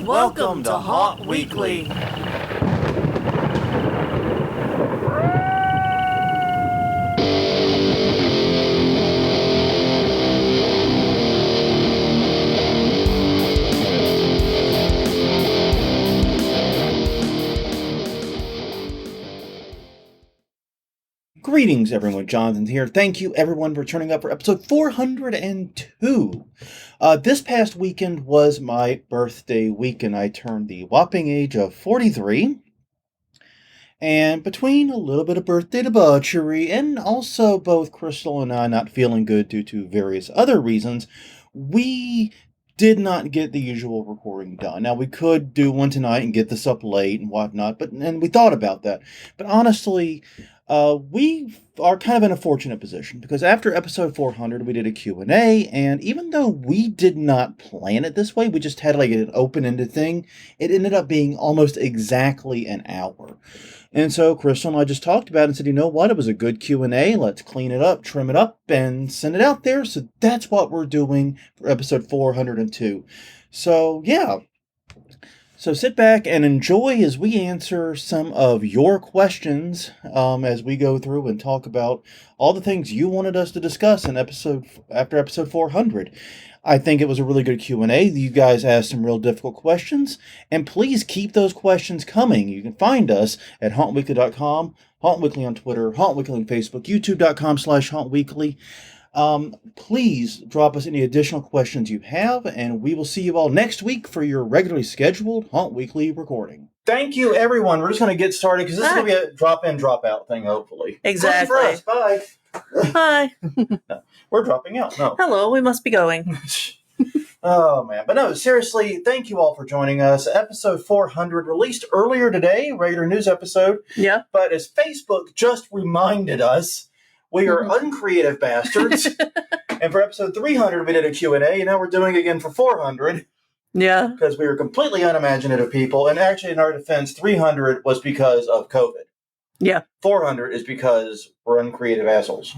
Welcome to Haunt Weekly. Greetings, everyone. Jonathan here. Thank you, everyone, for turning up for episode 402. This past weekend was my birthday weekend. I turned the whopping age of 43. And between a little bit of birthday debauchery and also both Crystal and I not feeling good due to various other reasons, we did not get the usual recording done. Now, we could do one tonight and get this up late and whatnot, and we thought about that. But honestly, we are kind of in a fortunate position because after episode 400, we did a Q&A, and even though we did not plan it this way, we just had like an open-ended thing, it ended up being almost exactly an hour. And so Crystal and I just talked about it and said, you know what, it was a good Q&A, let's clean it up, trim it up, and send it out there. So that's what we're doing for episode 402. So, yeah. So sit back and enjoy as we answer some of your questions as we go through and talk about all the things you wanted us to discuss in after episode 400. I think it was a really good Q&A. You guys asked some real difficult questions, and please keep those questions coming. You can find us at hauntweekly.com, Haunt Weekly on Twitter, Haunt Weekly on Facebook, youtube.com/hauntweekly. Please drop us any additional questions you have, and we will see you all next week for your regularly scheduled Haunt Weekly recording. Thank you, everyone. We're just going to get started because this is going to be a drop-in, drop-out thing, hopefully. Exactly. For us. Bye. Hi. No, we're dropping out. No. Hello, we must be going. Oh, man. But no, seriously, thank you all for joining us. Episode 400 released earlier today, regular news episode. Yeah. But as Facebook just reminded us, we are uncreative bastards. And for episode 300, we did a Q&A, and now we're doing it again for 400. Yeah. Because we were completely unimaginative people. And actually, in our defense, 300 was because of COVID. Yeah. 400 is because we're uncreative assholes.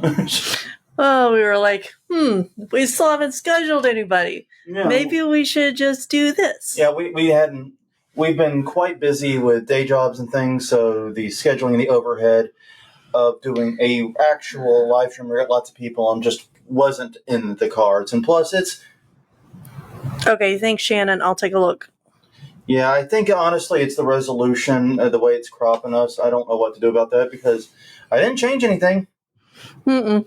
Oh, we were like, we still haven't scheduled anybody. Yeah. Maybe we should just do this. Yeah, we hadn't. We've been quite busy with day jobs and things, so the scheduling and the overhead of doing a actual live stream where we got lots of people on just wasn't in the cards. And plus, it's... Okay, thanks, Shannon. I'll take a look. Yeah, I think, honestly, it's the resolution, the way it's cropping us. I don't know what to do about that because I didn't change anything. Mm-mm.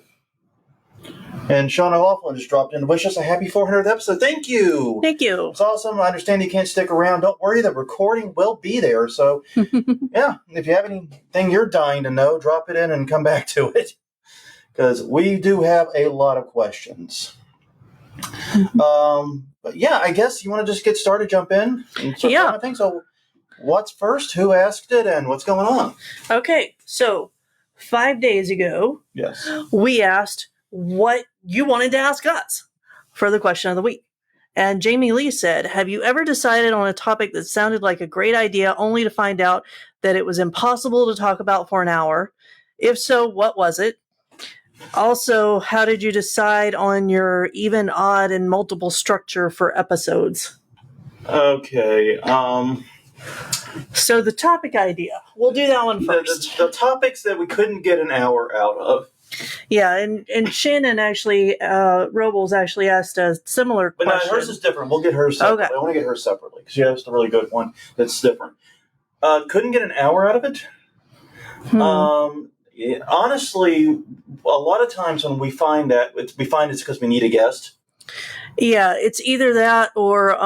And Sean O'Laughlin just dropped in to wish us a happy 400th episode. Thank you. Thank you. It's awesome. I understand you can't stick around. Don't worry, the recording will be there. So, yeah, if you have anything you're dying to know, drop it in and come back to it. Because we do have a lot of questions. But yeah, I guess you want to just get started, jump in, and start commenting. So, what's first? Who asked it, and what's going on? Okay, so 5 days ago, yes, we asked what you wanted to ask us for the question of the week. And Jamie Lee said, have you ever decided on a topic that sounded like a great idea only to find out that it was impossible to talk about for an hour? If so, what was it? Also, how did you decide on your even, odd, and multiple structure for episodes? Okay. So the topic idea. We'll do that one first. The topics that we couldn't get an hour out of. Yeah, and Shannon actually, Robles actually asked a similar question. But no, hers is different. We'll get hers separately. Okay. I want to get hers separately because she asked a really good one that's different. Couldn't get an hour out of it. Honestly, a lot of times when we find that, it's because we need a guest. Yeah, it's either that or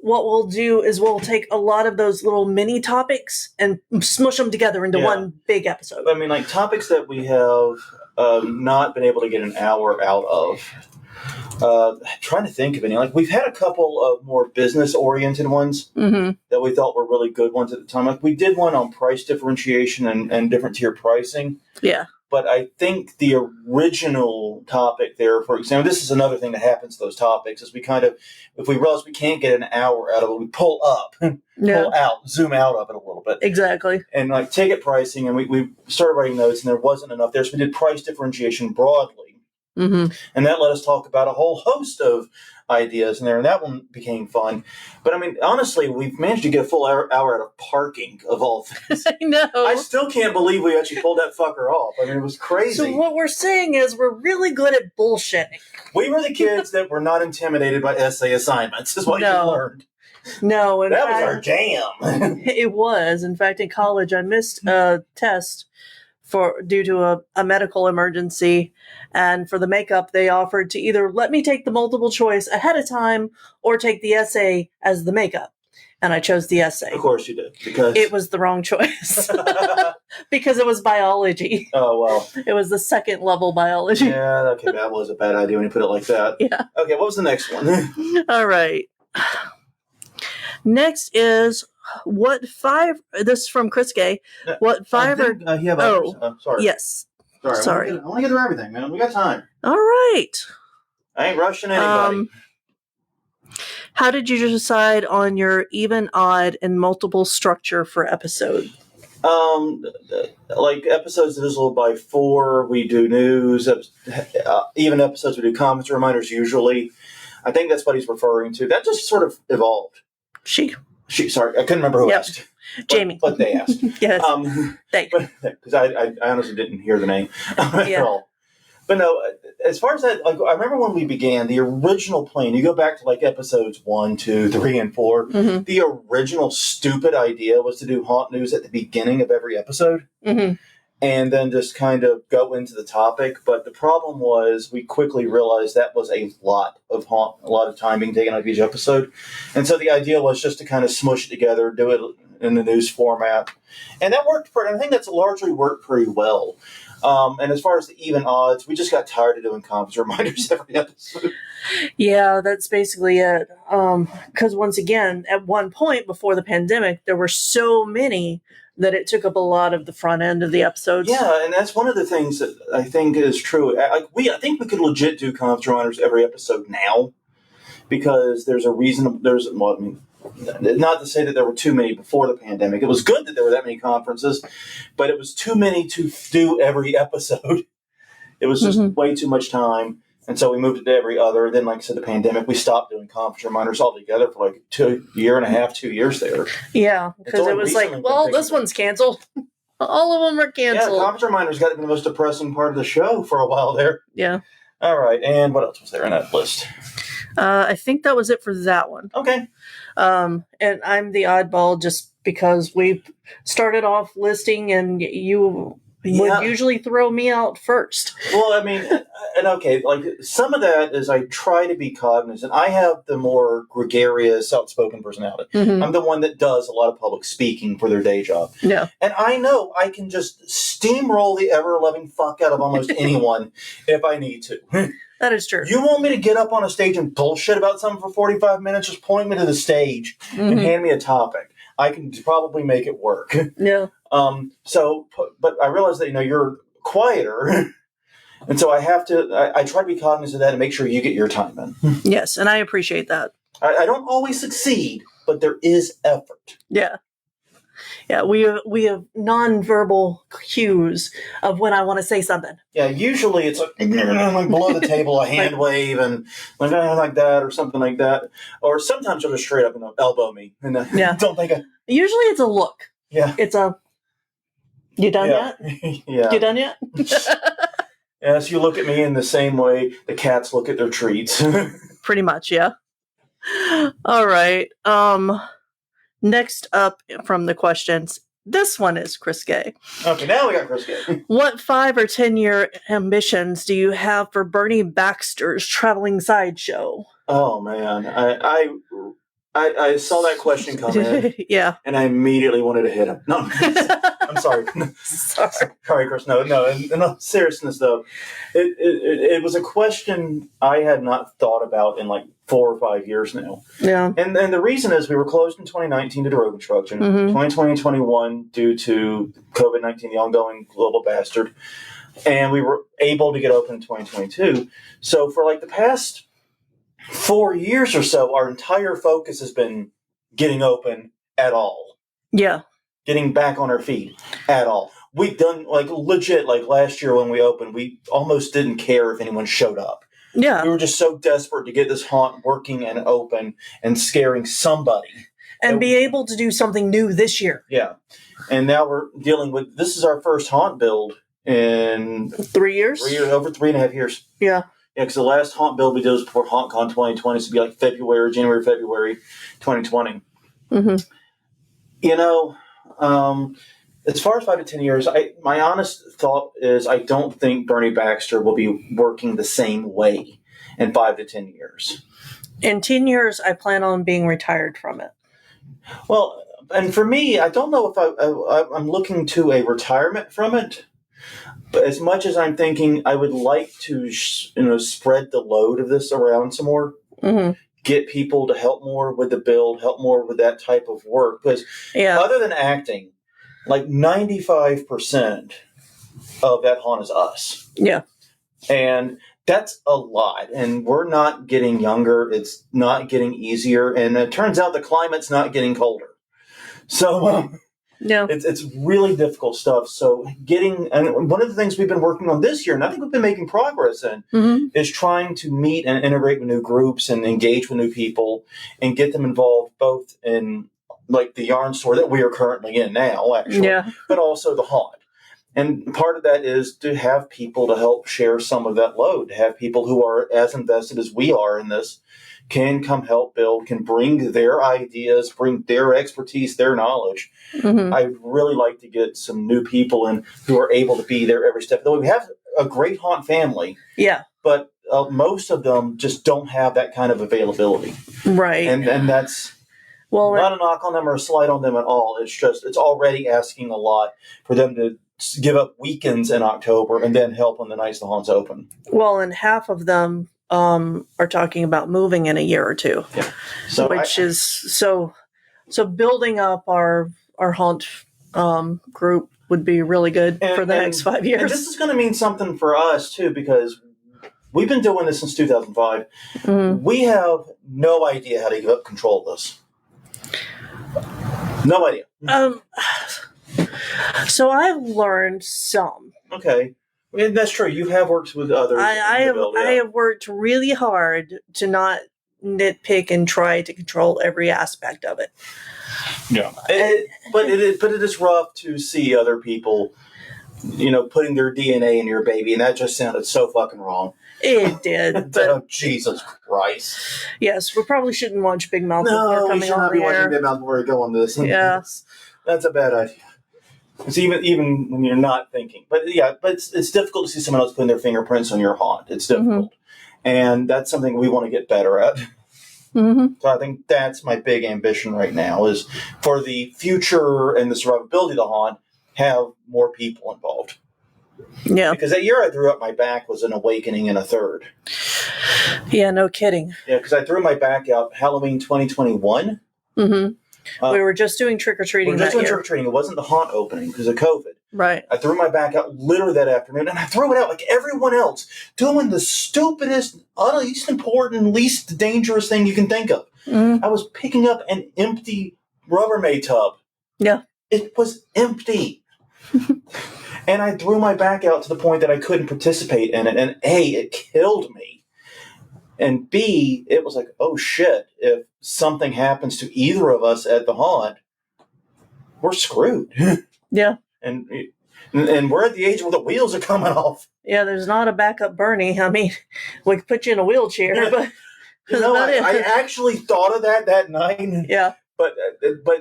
what we'll do is we'll take a lot of those little mini topics and smush them together into one big episode. I mean, like topics that we have not been able to get an hour out of. Trying to think of any. Like, we've had a couple of more business-oriented ones that we thought were really good ones at the time. Like, we did one on price differentiation and different tier pricing. Yeah. But I think the original topic there, for example, this is another thing that happens to those topics, is we kind of, if we realize we can't get an hour out of it, we pull up, pull out, zoom out of it a little bit. Exactly. And like ticket pricing, and we started writing notes, and there wasn't enough there, so we did price differentiation broadly. Mm-hmm. And that let us talk about a whole host of ideas in there, and that one became fun. But I mean, honestly, we've managed to get a full hour out of parking, of all things. I know. I still can't believe we actually pulled that fucker off. I mean, it was crazy. So what we're saying is we're really good at bullshitting. We were the kids that were not intimidated by essay assignments, is what you learned. No, that was our jam. It was. In fact, in college, I missed a test due to a medical emergency, and for the makeup, they offered to either let me take the multiple choice ahead of time or take the essay as the makeup. And I chose the essay. Of course you did, because it was the wrong choice. Because it was biology. Oh, well. It was the second level biology. Yeah, okay, that was a bad idea when you put it like that. Yeah. Okay, what was the next one? All right. Next is this is from Chris Gay. What five sorry. Yes. Sorry. I want to get through everything, man. We got time. All right. I ain't rushing anybody. How did you decide on your even, odd, and multiple structure for episode? Like episodes divisible by 4, we do news. Even episodes, we do comments reminders usually. I think that's what he's referring to. That just sort of evolved. Sorry, I couldn't remember who asked. Jamie. What they asked. Yes. Thank you. Because I honestly didn't hear the name at all. But no, as far as that, like, I remember when we began, the original plan, you go back to like episodes 1, 2, 3, and 4, mm-hmm. the original stupid idea was to do haunt news at the beginning of every episode. Mm-hmm. And then just kind of go into the topic. But the problem was we quickly realized that was a lot of time being taken out of each episode. And so the idea was just to kind of smush it together, do it in the news format. And that worked I think that's largely worked pretty well. And as far as the even odds, we just got tired of doing comments reminders every episode. Yeah, that's basically it. Because once again, at one point before the pandemic, there were so many that it took up a lot of the front end of the episodes. Yeah, and that's one of the things that I think is true. I think we could legit do comments reminders every episode now, because there's a reason. Not to say that there were too many before the pandemic. It was good that there were that many conferences, but it was too many to do every episode. It was just way too much time. And so we moved it to every other. Then, like I said, the pandemic, we stopped doing conference reminders altogether for like 2 years there. Yeah, because it was like, well, this one's canceled. All of them are canceled. Yeah, conference reminders got to be the most depressing part of the show for a while there. Yeah. All right, and what else was there in that list? I think that was it for that one. Okay. And I'm the oddball just because we started off listing and you would usually throw me out first. Well, I mean, and okay, like some of that is I try to be cognizant. I have the more gregarious, outspoken personality. Mm-hmm. I'm the one that does a lot of public speaking for their day job. Yeah. And I know I can just steamroll the ever-loving fuck out of almost anyone if I need to. That is true. You want me to get up on a stage and bullshit about something for 45 minutes? Just point me to the stage and hand me a topic. I can probably make it work. Yeah. But I realize that, you're quieter. And so I have to, I try to be cognizant of that and make sure you get your time in. Yes. And I appreciate that. I don't always succeed, but there is effort. Yeah. Yeah, we have nonverbal cues of when I want to say something. Yeah, usually it's like below the table, a hand wave, and like that, or something like that. Or sometimes you'll just straight up elbow me, and don't think Usually it's a look. Yeah, it's a. You done yet? Yeah. You done yet? Yes, you look at me in the same way the cats look at their treats. Pretty much, yeah. All right. Next up from the questions, this one is Chris Gay. Okay, now we got Chris Gay. What 5 or 10-year ambitions do you have for Bernie Baxter's traveling sideshow? Oh man, I saw that question come in. Yeah, and I immediately wanted to hit him. No, I'm sorry. Sorry, Chris. No. In all seriousness, though, it was a question I had not thought about in like 4 or 5 years now. Yeah. And the reason is we were closed in 2019 due to road construction, 2020 and 21 due to COVID-19, the ongoing global bastard, and we were able to get open in 2022. So for like the past 4 years or so, our entire focus has been getting open at all. Yeah. Getting back on our feet at all. we done like legit like last year when we opened, we almost didn't care if anyone showed up. Yeah. We were just so desperate to get this haunt working and open and scaring somebody. And be able to do something new this year. Yeah. And now we're dealing with, this is our first haunt build in 3 years? 3 years, over 3.5 years. Yeah. Yeah, because the last haunt build we did was before HauntCon 2020, so it'd be like January, February 2020. Mm-hmm. You know, as far as 5 to 10 years, my honest thought is I don't think Bernie Baxter will be working the same way in 5 to 10 years. In 10 years, I plan on being retired from it. Well, and for me, I don't know if I'm looking to a retirement from it. But as much as I'm thinking, I would like to, spread the load of this around some more. Mm-hmm. Get people to help more with the build, help more with that type of work. Because other than acting, like 95% of that haunt is us. Yeah. And that's a lot. And we're not getting younger. It's not getting easier. And it turns out the climate's not getting colder. So no, it's really difficult stuff. So and one of the things we've been working on this year, and I think we've been making progress in, is trying to meet and integrate with new groups and engage with new people and get them involved both in like the yarn store that we are currently in now, actually, but also the haunt. And part of that is to have people to help share some of that load, to have people who are as invested as we are in this can come help build, can bring their ideas, bring their expertise, their knowledge. Mm-hmm. I'd really like to get some new people in who are able to be there every step of the way. We have a great haunt family. Yeah. But most of them just don't have that kind of availability. Right. And that's not a knock on them or a slight on them at all. It's just, it's already asking a lot for them to give up weekends in October and then help when the nights the haunt's open. Well, and half of them are talking about moving in a year or two. Yeah. So so building up our haunt group would be really good for the next 5 years. And this is going to mean something for us too, because we've been doing this since 2005. Mm-hmm. We have no idea how to give up control of this. No idea. So I've learned some. Okay. I mean, that's true. You have worked with others. I have worked really hard to not nitpick and try to control every aspect of it. Yeah. But it is rough to see other people, putting their DNA in your baby, and that just sounded so fucking wrong. It did. But, oh, Jesus Christ. Yes, we probably shouldn't watch Big Mouth before coming on the air. No, we should not be watching Big Mouth before we go on this. Yeah. That's a bad idea. It's even when you're not thinking. But it's difficult to see someone else putting their fingerprints on your haunt. It's difficult. Mm-hmm. And that's something we want to get better at. Mm-hmm. So I think that's my big ambition right now is for the future and the survivability of the haunt, have more people involved. Yeah. Because that year I threw up my back was an awakening in a third. Yeah, no kidding. Yeah, because I threw my back out Halloween 2021. Mm-hmm. We were just doing trick-or-treating that year. Trick-or-treating. It wasn't the haunt opening because of COVID. Right. I threw my back out literally that afternoon, and I threw it out like everyone else, doing the stupidest, least important, least dangerous thing you can think of. Mm-hmm. I was picking up an empty Rubbermaid tub. Yeah. It was empty. And I threw my back out to the point that I couldn't participate in it, and A, it killed me. And B, it was like, oh shit, if something happens to either of us at the haunt, we're screwed. Yeah. And we're at the age where the wheels are coming off. Yeah, there's not a backup Bernie. I mean, we could put you in a wheelchair, but I actually thought of that night. Yeah. But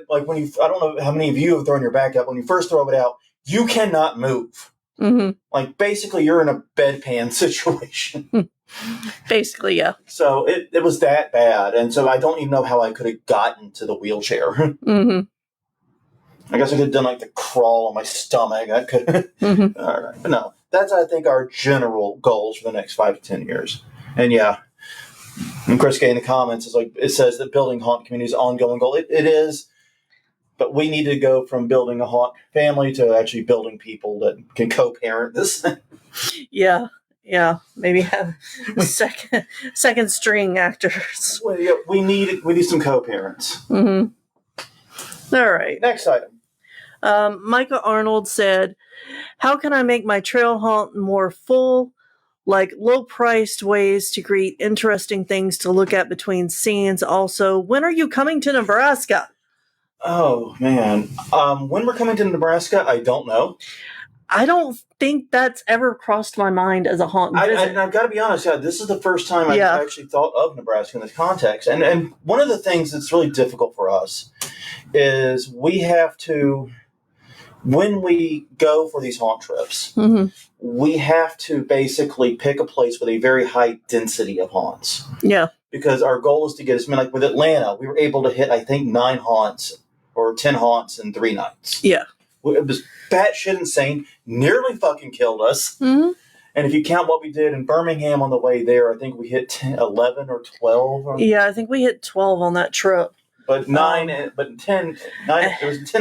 like when I don't know how many of you have thrown your back out. When you first throw it out, you cannot move. Mm-hmm. Like basically you're in a bedpan situation. Basically, yeah. So it was that bad. And so I don't even know how I could have gotten to the wheelchair. Mm-hmm. I guess I could have done like the crawl on my stomach. I could. Mm-hmm. All right. But no, that's, I think, our general goals for the next 5 to 10 years. And yeah. And Chris Gay in the comments is like, it says that building haunt community is an ongoing goal. It is. But we need to go from building a haunt family to actually building people that can co-parent this. Yeah. Yeah, maybe have second string actors. Well, yeah, we need some co-parents. Mm-hmm. All right. Next item. Micah Arnold said, how can I make my trail haunt more full? Like low-priced ways to create interesting things to look at between scenes. Also, when are you coming to Nebraska? Oh, man. When we're coming to Nebraska, I don't know. I don't think that's ever crossed my mind as a haunt visit. I've got to be honest, this is the first time I've actually thought of Nebraska in this context. And one of the things that's really difficult for us is we have to, when we go for these haunt trips, we have to basically pick a place with a very high density of haunts. Yeah. Because our goal is to get as many, like with Atlanta, we were able to hit, I think, 9 haunts or 10 haunts in 3 nights. Yeah. It was batshit insane, nearly fucking killed us. Mm-hmm. And if you count what we did in Birmingham on the way there, I think we hit 11 or 12. Yeah, I think we hit 12 on that trip. But 9, it was 10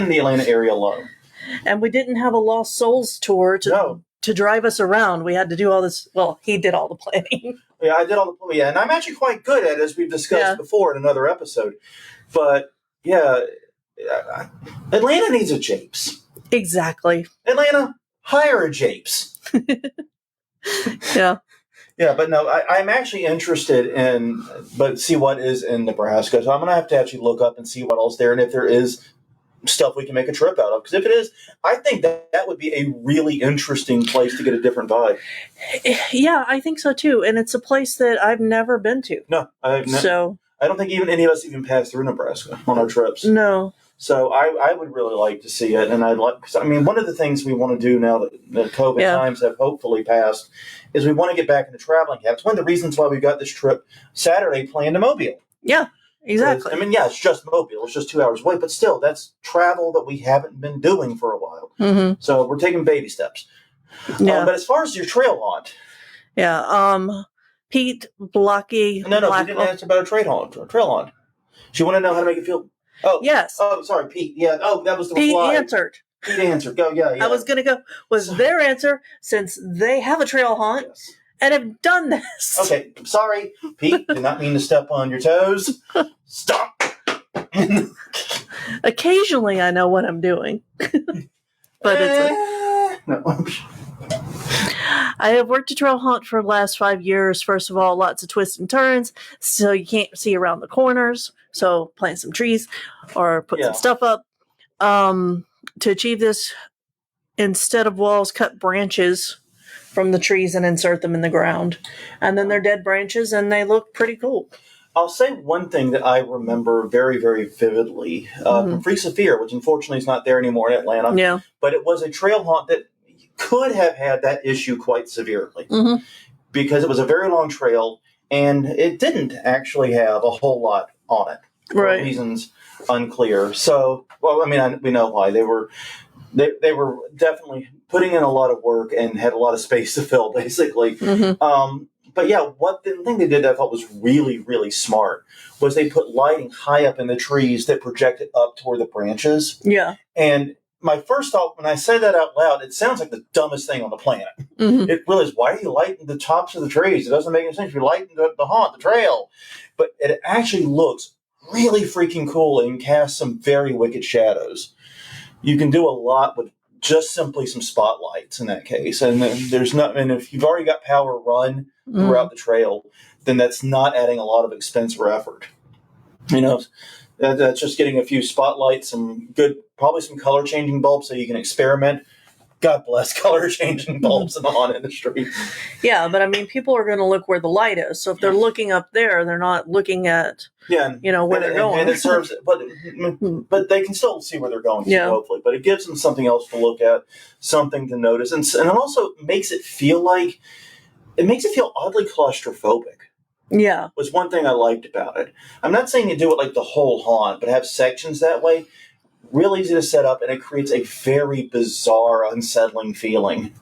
in the Atlanta area alone. And we didn't have a Lost Souls tour to drive us around. We had to do all this. Well, he did all the planning. Yeah, I did all the planning. Yeah, and I'm actually quite good at it, as we've discussed before in another episode. But, yeah, Atlanta needs a Japes. Exactly. Atlanta, hire a Japes. Yeah. Yeah, but no, I'm actually interested in, but see what is in Nebraska. So I'm going to have to actually look up and see what else there, and if there is stuff we can make a trip out of. Because if it is, I think that would be a really interesting place to get a different vibe. Yeah, I think so too. And it's a place that I've never been to. No, so I don't think even any of us even passed through Nebraska on our trips. No. So I would really like to see it, and because one of the things we want to do now that the COVID times have hopefully passed is we want to get back into traveling. That's one of the reasons why we got this trip Saturday planned to Mobile. Yeah, exactly. It's just Mobile. It's just 2 hours away, but still, that's travel that we haven't been doing for a while. Mm-hmm. So we're taking baby steps. Yeah. But as far as your trail haunt. Yeah, Pete Blocky. No, she didn't answer about a trail haunt. She wanted to know how to make it feel. Oh, yes. Oh, sorry, Pete. Yeah. Oh, that was the Pete reply. answered. Pete answered. Go, yeah. I was going to go, their answer, since they have a trail haunt and have done this. Okay, sorry, Pete. Did not mean to step on your toes. Stop. Occasionally, I know what I'm doing. But no. I have worked a trail haunt for the last 5 years. First of all, lots of twists and turns, so you can't see around the corners. So plant some trees or put some stuff up. To achieve this, instead of walls, cut branches from the trees and insert them in the ground. And then they're dead branches, and they look pretty cool. I'll say one thing that I remember very, very vividly from Freaks of Fear, which unfortunately is not there anymore in Atlanta. Yeah. But it was a trail haunt that could have had that issue quite severely because it was a very long trail, and it didn't actually have a whole lot on it. For reasons unclear. So, we know why. They were definitely putting in a lot of work and had a lot of space to fill, basically. But yeah, the thing they did that I thought was really, really smart was they put lighting high up in the trees that projected up toward the branches. Yeah. And my first thought when I say that out loud, it sounds like the dumbest thing on the planet. It really is. Why are you lighting the tops of the trees? It doesn't make any sense. You're lighting the haunt, the trail. But it actually looks really freaking cool and casts some very wicked shadows. You can do a lot with just simply some spotlights in that case. And and if you've already got power run throughout the trail, then that's not adding a lot of expense or effort. That's just getting a few spotlights, probably some color changing bulbs so you can experiment. God bless color changing bulbs in the haunt industry. Yeah, but people are going to look where the light is. So if they're looking up there, they're not looking at where they're going. And it serves, but they can still see where they're going. Hopefully, but it gives them something else to look at, something to notice, and it also makes it feel oddly claustrophobic. Yeah, was one thing I liked about it. I'm not saying you do it like the whole haunt, but have sections that way. Real easy to set up, and it creates a very bizarre, unsettling feeling.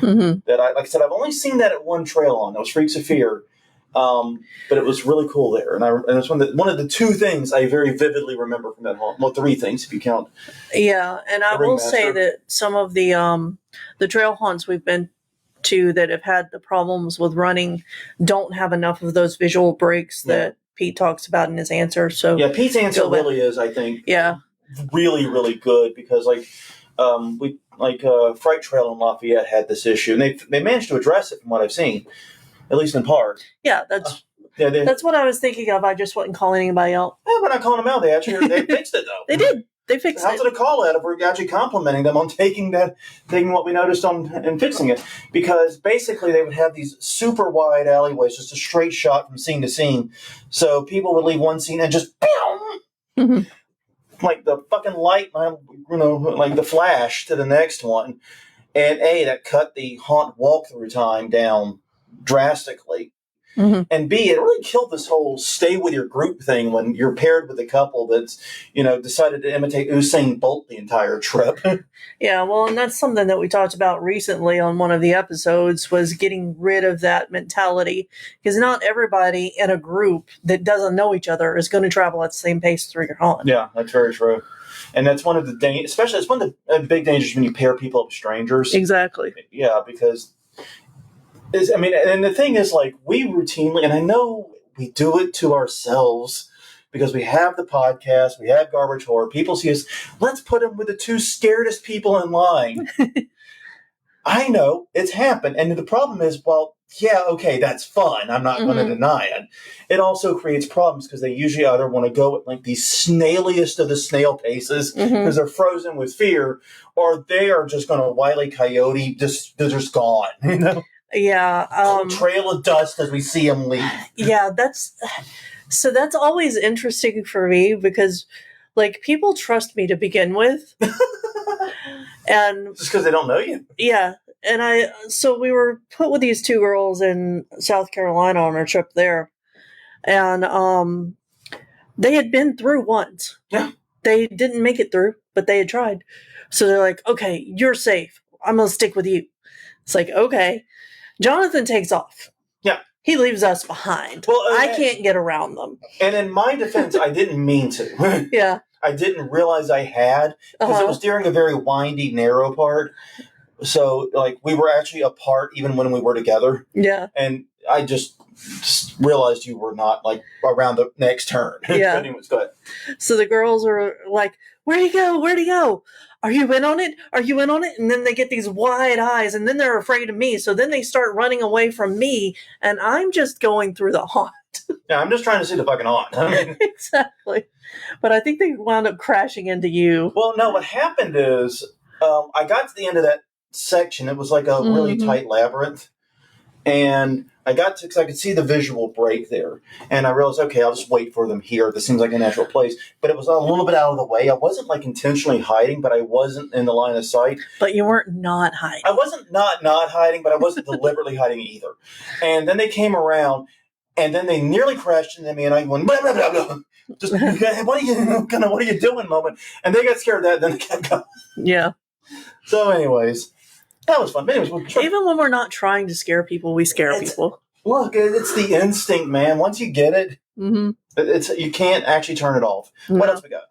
That like I said, I've only seen that at one trail haunt. That was Freaks of Fear, but it was really cool there. And it's one of the 2 things I very vividly remember from that haunt. Well, 3 things if you count. Yeah, and I will say that some of the trail haunts we've been to that have had the problems with running don't have enough of those visual breaks that Pete talks about in his answer. So yeah, Pete's answer really is, I think, really, really good because Fright Trail in Lafayette had this issue, and they managed to address it from what I've seen, at least in part. Yeah, that's what I was thinking of. I just wouldn't call anybody out. Yeah, we're not calling them out. They fixed it though. They did. They fixed it. How's it a call out if we're actually complimenting them on taking what we noticed on and fixing it? Because basically they would have these super wide alleyways, just a straight shot from scene to scene. So people would leave one scene and just like the fucking light, like the flash to the next one. And that cut the haunt walkthrough time down drastically. Mm-hmm. And B, it really killed this whole stay with your group thing when you're paired with a couple that's, decided to imitate Usain Bolt the entire trip. Yeah, well, and that's something that we talked about recently on one of the episodes was getting rid of that mentality. Because not everybody in a group that doesn't know each other is going to travel at the same pace through your haunt. Yeah, that's very true. And that's one of the especially it's one of the big dangers when you pair people up with strangers. Exactly. Yeah, because... and the thing is, like, we routinely, and I know we do it to ourselves because we have the podcast, we have Garbage Horror, people see us, let's put them with the two scaredest people in line. I know, it's happened. And the problem is, well, yeah, okay, that's fun. I'm not going to deny it. It also creates problems because they usually either want to go at like the snailiest of the snail paces because they're frozen with fear, or they are just going to Wile E. Coyote, they're just gone, Yeah. Trail of dust as we see them leave. Yeah, that's always interesting for me because, like, people trust me to begin with. And just because they don't know you. Yeah. And so we were put with these two girls in South Carolina on our trip there. And they had been through once. Yeah. They didn't make it through, but they had tried. So they're like, okay, you're safe. I'm going to stick with you. It's like, okay. Jonathan takes off. Yeah. He leaves us behind. Well, I can't get around them. And in my defense, I didn't mean to. Yeah. I didn't realize I had because it was during a very windy, narrow part. So, like, we were actually apart even when we were together. Yeah. And I just realized you were not, like, around the next turn. Yeah. Anyways, go ahead. So the girls are like, where'd he go? Where'd he go? Are you in on it? Are you in on it? And then they get these wide eyes, and then they're afraid of me. So then they start running away from me, and I'm just going through the haunt. Yeah, I'm just trying to see the fucking haunt. Exactly. But I think they wound up crashing into you. Well, no, what happened is I got to the end of that section. It was like a really tight labyrinth. And I got to, because I could see the visual break there. And I realized, okay, I'll just wait for them here. This seems like a natural place. But it was a little bit out of the way. I wasn't like intentionally hiding, but I wasn't in the line of sight. But you weren't not hiding. I wasn't not hiding, but I wasn't deliberately hiding either. And then they came around, and then they nearly crashed into me, and I went, blah, blah, blah, blah. Just, what are you doing, moment? And they got scared of that, and then they kept going. Yeah. So anyways, that was fun. But anyways, even when we're not trying to scare people, we scare people. Look, it's the instinct, man. Once you get it, you can't actually turn it off. What else we got?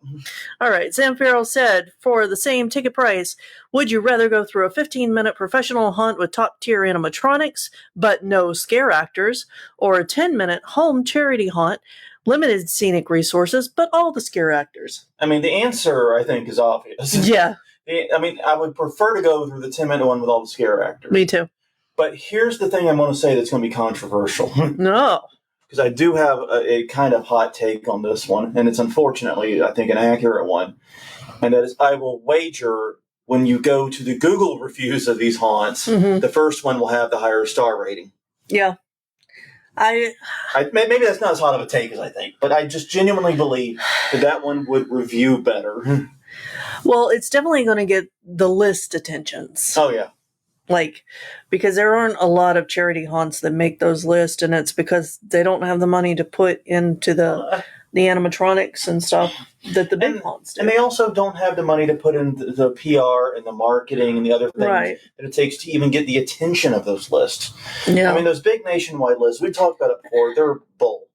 All right. Sam Farrell said, for the same ticket price, would you rather go through a 15-minute professional hunt with top-tier animatronics, but no scare actors, or a 10-minute home charity hunt, limited scenic resources, but all the scare actors? I mean, the answer, I think, is obvious. Yeah. I mean, I would prefer to go through the 10-minute one with all the scare actors. Me too. But here's the thing I'm going to say that's going to be controversial. No. Because I do have a kind of hot take on this one, and it's unfortunately, I think, an accurate one. And that is, I will wager when you go to the Google reviews of these haunts, the first one will have the higher star rating. Yeah. Maybe that's not as hot of a take as I think, but I just genuinely believe that one would review better. Well, it's definitely going to get the list attentions. Oh, yeah. Like, because there aren't a lot of charity haunts that make those lists, and it's because they don't have the money to put into the animatronics and stuff that the big haunts do. And they also don't have the money to put in the PR and the marketing and the other things that it takes to even get the attention of those lists. Yeah. I mean, those big nationwide lists, we talked about it before, they're bull.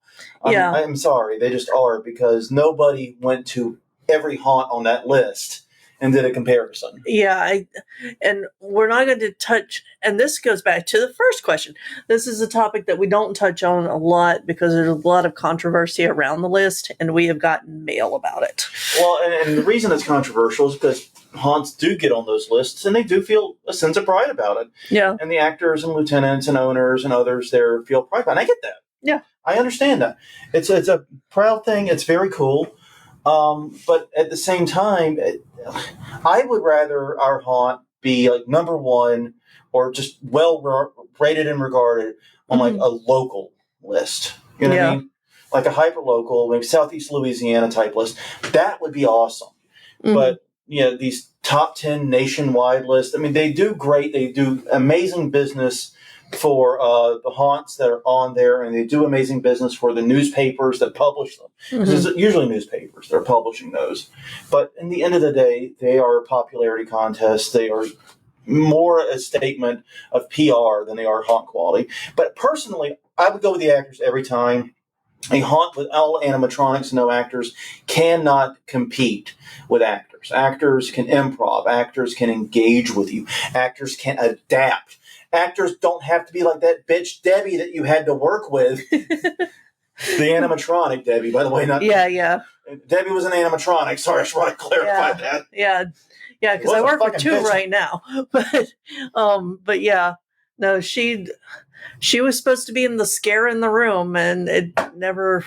I'm sorry, they just are, because nobody went to every haunt on that list and did a comparison. Yeah, and we're not going to touch, and this goes back to the first question. This is a topic that we don't touch on a lot because there's a lot of controversy around the list, and we have gotten mail about it. Well, and the reason it's controversial is because haunts do get on those lists, and they do feel a sense of pride about it. Yeah. And the actors and lieutenants and owners and others there feel pride about it. And I get that. Yeah. I understand that. It's a proud thing. It's very cool. But at the same time, I would rather our haunt be like number one or just well rated and regarded on like a local list. You know what I mean? Like a hyper local, maybe Southeast Louisiana type list. That would be awesome. But these top 10 nationwide lists, I mean, they do great. They do amazing business for the haunts that are on there, and they do amazing business for the newspapers that publish them. Because it's usually newspapers that are publishing those. But in the end of the day, they are a popularity contest. They are more a statement of PR than they are haunt quality. But personally, I would go with the actors every time. A haunt with all animatronics, no actors, cannot compete with actors. Actors can improv. Actors can engage with you. Actors can adapt. Actors don't have to be like that bitch Debbie that you had to work with. The animatronic Debbie, by the way. Not Debbie was an animatronic. Sorry, I just want to clarify that. Yeah, because I work with two bitch right now. But yeah, no, she was supposed to be in the scare in the room, and it never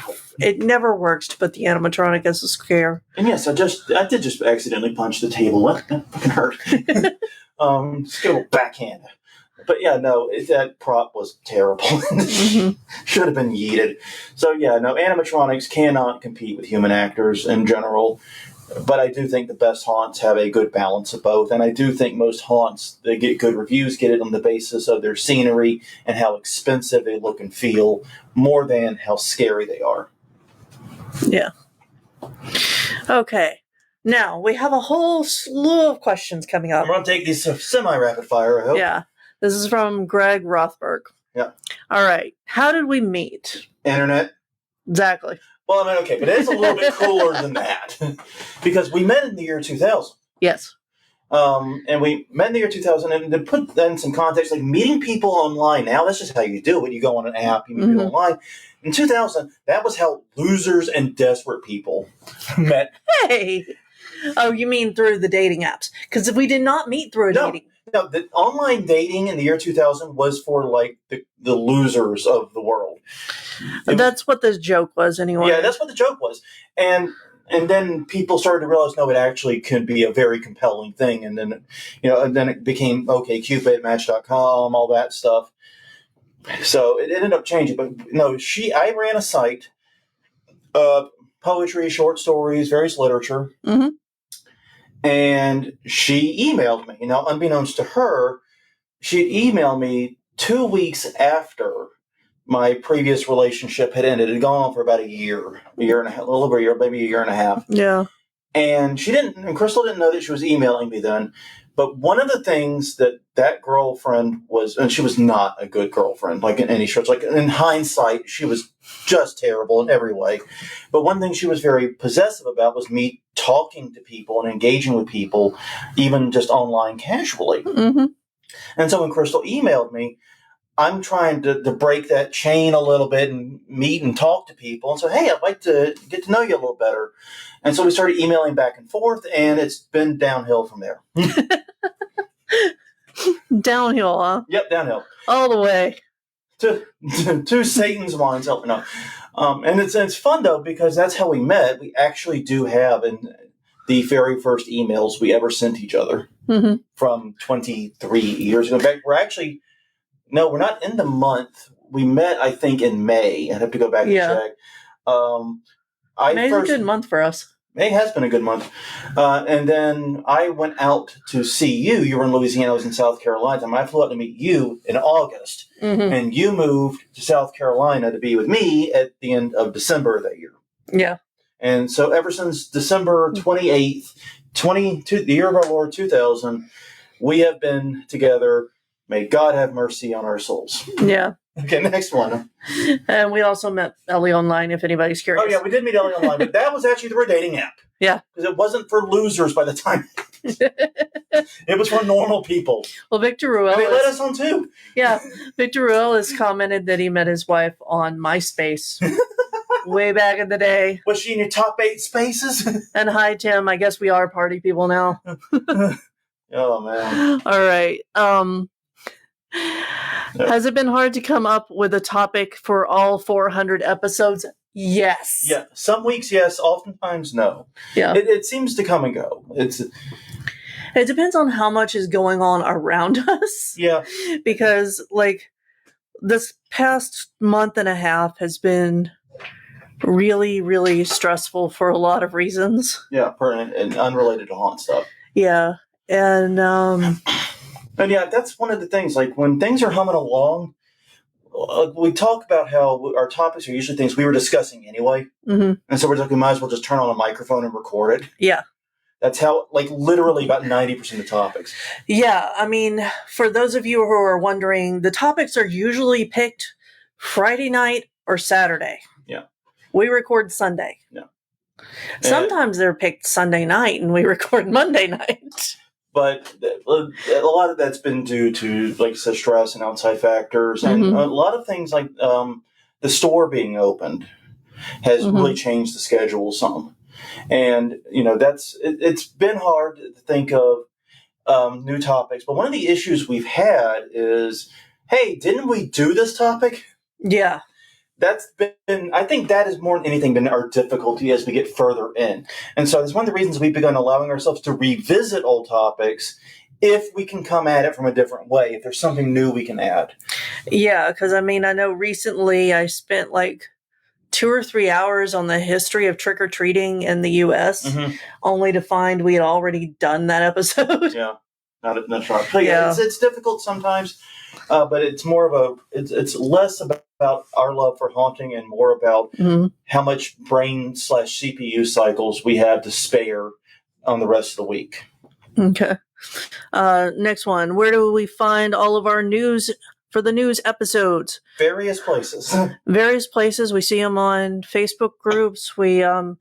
works to put the animatronic as a scare. And yes, I did just accidentally punch the table. That fucking hurt. Just get a little backhand. But yeah, no, that prop was terrible. Should have been yeeted. So yeah, no, animatronics cannot compete with human actors in general. But I do think the best haunts have a good balance of both. And I do think most haunts that get good reviews get it on the basis of their scenery and how expensive they look and feel more than how scary they are. Yeah. Okay. Now, we have a whole slew of questions coming up. I'm going to take these semi-rapid fire, I hope. Yeah. This is from Greg Rothberg. Yeah. All right. How did we meet? Internet. Exactly. Well, I mean, okay, but it's a little bit cooler than that. Because we met in the year 2000. Yes. And we met in the year 2000, and to put that in some context, like meeting people online now, that's just how you do it. You go on an app, you meet people online. In 2000, that was how losers and desperate people met. Hey! Oh, you mean through the dating apps? Because if we did not meet through a dating... No, the online dating in the year 2000 was for, like, the losers of the world. That's what the joke was, anyway. Yeah, that's what the joke was. And then people started to realize, no, it actually could be a very compelling thing. And then, it became OkCupid, Match.com, all that stuff. So it ended up changing. But no, I ran a site, poetry, short stories, various literature. Mm-hmm. And she emailed me. Now, unbeknownst to her, she'd emailed me 2 weeks after my previous relationship had ended. It had gone on for about a year and a half, a little over a year, maybe a year and a half. Yeah. And Crystal didn't know that she was emailing me then. But one of the things that girlfriend was, and she was not a good girlfriend, like in any stretch. Like in hindsight, she was just terrible in every way. But one thing she was very possessive about was me talking to people and engaging with people, even just online casually. Mm-hmm. And so when Crystal emailed me, I'm trying to break that chain a little bit and meet and talk to people. And so, hey, I'd like to get to know you a little better. And so we started emailing back and forth, and it's been downhill from there. Downhill, huh? Yep, downhill. All the way. To Satan's wines. Oh, no. And it's fun, though, because that's how we met. We actually do have in the very first emails we ever sent each other from 23 years ago. In fact, we're not in the month. We met, I think, in May. I'd have to go back and check. May's a good month for us. May has been a good month. And then I went out to see you. You were in Louisiana. I was in South Carolina. I flew out to meet you in August. Mm-hmm. And you moved to South Carolina to be with me at the end of December of that year. Yeah. And so ever since December 28th, the year of our Lord 2000, we have been together. May God have mercy on our souls. Yeah. Okay, next one. And we also met Ellie online, if anybody's curious. Oh, yeah, we did meet Ellie online, but that was actually through a dating app. Yeah. Because it wasn't for losers by the time. It was for normal people. Well, Victor Ruel. They let us on, too. Yeah. Victor Ruel has commented that he met his wife on MySpace. way back in the day. Was she in your top 8 spaces? And hi, Tim. I guess we are party people now. Oh, man. All right. Has it been hard to come up with a topic for all 400 episodes? Yes. Yeah. Some weeks, yes. Oftentimes, no. Yeah. It seems to come and go. It depends on how much is going on around us. Yeah. Because, like, this past month and a half has been really, really stressful for a lot of reasons. Yeah, and unrelated to haunt stuff. Yeah. And yeah, that's one of the things. Like, when things are humming along, we talk about how our topics are usually things we were discussing anyway. Mm-hmm. And so we're like, we might as well just turn on a microphone and record it. Yeah. That's how, like, literally about 90% of topics. Yeah, I mean, for those of you who are wondering, the topics are usually picked Friday night or Saturday. Yeah. We record Sunday. Yeah. Sometimes they're picked Sunday night and we record Monday night. But a lot of that's been due to, like I said, stress and outside factors. And a lot of things like the store being opened has really changed the schedule some. And, it's been hard to think of new topics. But one of the issues we've had is, hey, didn't we do this topic? Yeah. I think that is more than anything been our difficulty as we get further in. And so that's one of the reasons we've begun allowing ourselves to revisit old topics if we can come at it from a different way, if there's something new we can add. Yeah, because, I mean, I know recently I spent like 2 or 3 hours on the history of trick-or-treating in the U.S., only to find we had already done that episode. Yeah, that's right. So, yeah, it's difficult sometimes, but it's more of it's less about our love for haunting and more about how much brain/CPU cycles we have to spare on the rest of the week. Okay. Next one. Where do we find all of our news for the news episodes? Various places. Various places. We see them on Facebook groups. We have